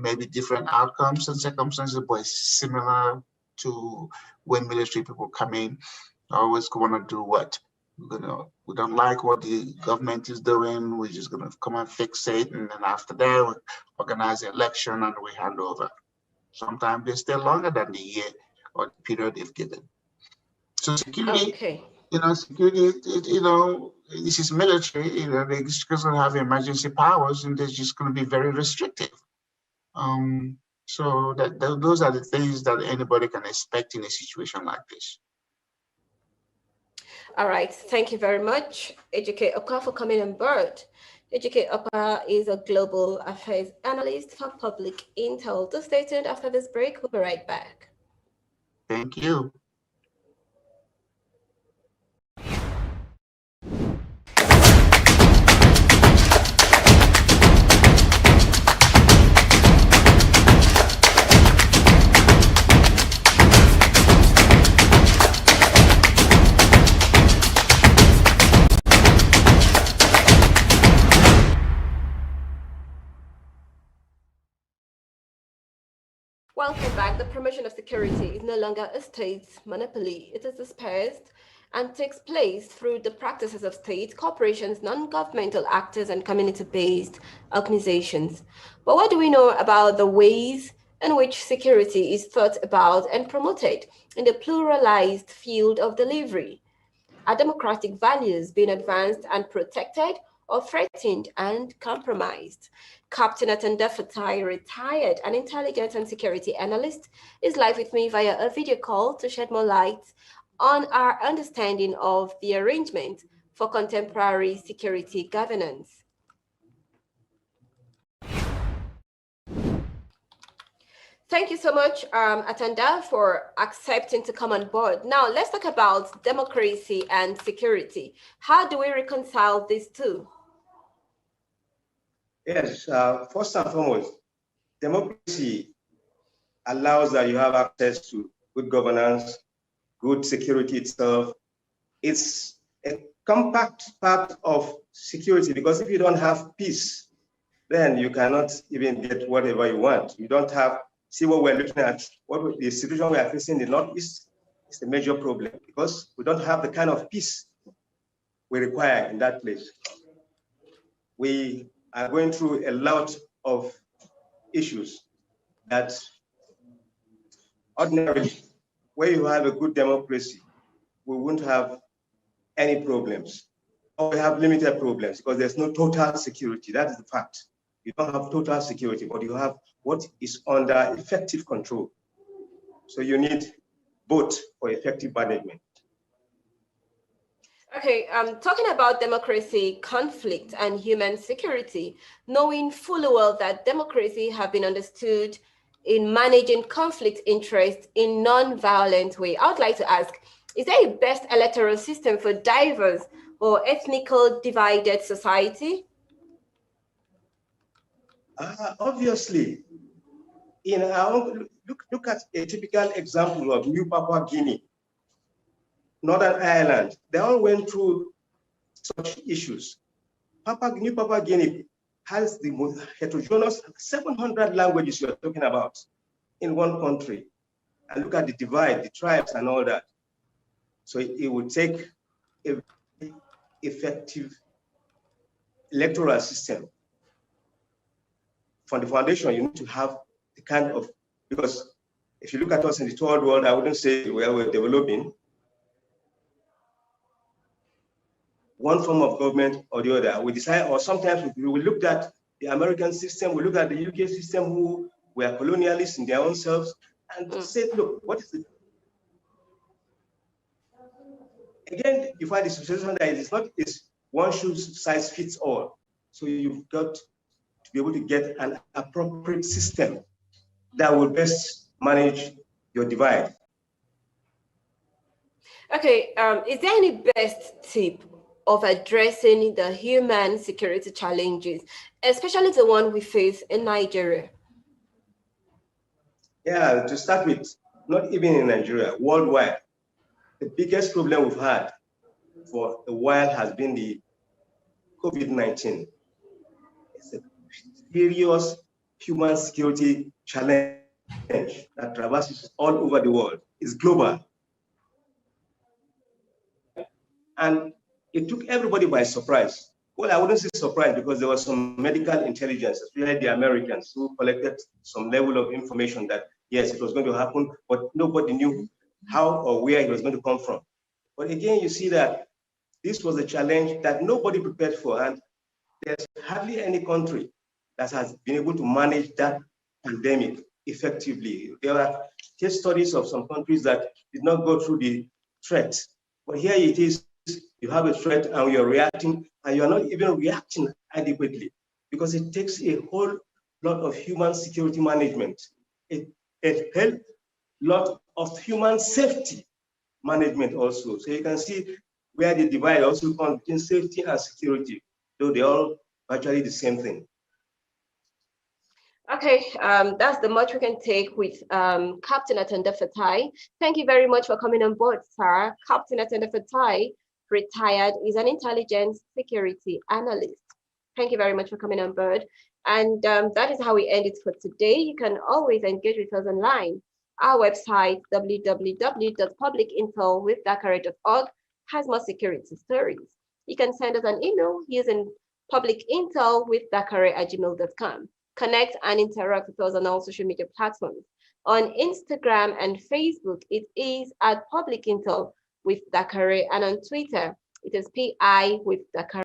maybe different outcomes and circumstances, but it's similar to when military people come in. Always want to do what? We don't like what the government is doing. We're just gonna come and fix it, and then after that, we organize the election and we hand over. Sometimes they stay longer than the year or the period they've given. So security, okay. Security, this is military. They're just gonna have emergency powers, and they're just gonna be very restrictive. So those are the things that anybody can expect in a situation like this. All right, thank you very much, Ejike Oka, for coming on board. Ejike Oka is a global affairs analyst for public intel. Do stay tuned after this break. We'll be right back. Thank you. Welcome back. The promotion of security is no longer a state's monopoly. It is dispersed and takes place through the practices of state, corporations, non-governmental actors, and community-based organizations. But what do we know about the ways in which security is thought about and promoted in the pluralized field of delivery? Are democratic values being advanced and protected, or threatened and compromised? Captain Atanda Fatai, retired and intelligence and security analyst, is live with me via a video call to shed more light on our understanding of the arrangement for contemporary security governance. Thank you so much, Atanda, for accepting to come on board. Now, let's talk about democracy and security. How do we reconcile these two? Yes, first and foremost, democracy allows that you have access to good governance, good security itself. It's a compact part of security, because if you don't have peace, then you cannot even get whatever you want. You don't have, see what we're looking at, what the situation we are facing in the Northeast is a major problem, because we don't have the kind of peace we require in that place. We are going through a lot of issues that ordinarily, where you have a good democracy, we won't have any problems. Or we have limited problems because there's no total security. That is the fact. You don't have total security, but you have what is under effective control. So you need both for effective management. Okay, talking about democracy, conflict, and human security, knowing fully well that democracy have been understood in managing conflict interest in non-violent way, I would like to ask, is there a best electoral system for diverse or ethnically divided society? Obviously, in our own, look at a typical example of New Papua Guinea, Northern Ireland. They all went through such issues. New Papua Guinea has the most heterogeneous 700 languages you're talking about in one country. And look at the divide, the tribes and all that. So it would take a very effective electoral system. From the foundation, you need to have the kind of, because if you look at us in the third world, I wouldn't say where we're developing one form of government or the other. We decide, or sometimes we looked at the American system, we look at the UK system, who were colonialists in their own selves, and said, look, what is it? Again, you find the situation that it's not one shoe size fits all. So you've got to be able to get an appropriate system that will best manage your divide. Okay, is there any best tip of addressing the human security challenges, especially the one we face in Nigeria? Yeah, to start with, not even in Nigeria, worldwide, the biggest problem we've had for a while has been the COVID-19. It's a serious human security challenge that traverses all over the world. It's global. And it took everybody by surprise. Well, I wouldn't say surprise because there was some medical intelligence, especially the Americans, who collected some level of information that, yes, it was going to happen, but nobody knew how or where it was going to come from. But again, you see that this was a challenge that nobody prepared for, and there's hardly any country that has been able to manage that pandemic effectively. There are case studies of some countries that did not go through the threat, but here it is, you have a threat and you're reacting, and you're not even reacting adequately because it takes a whole lot of human security management, a whole lot of human safety management also. So you can see where the divide also comes between safety and security, though they're all virtually the same thing. Okay, that's the much we can take with Captain Atenda Fatai. Thank you very much for coming on board, sir. Captain Atenda Fatai, retired, is an intelligence security analyst. Thank you very much for coming on board. And that is how we end it for today. You can always engage with us online. Our website, www.publicintelwithdakore.org, has more security stories. You can send us an email using publicintelwithdakore@gmail.com. Connect and interact with us on all social media platforms. On Instagram and Facebook, it is at Public Intel with Dakore, and on Twitter, it is PI with Dakore.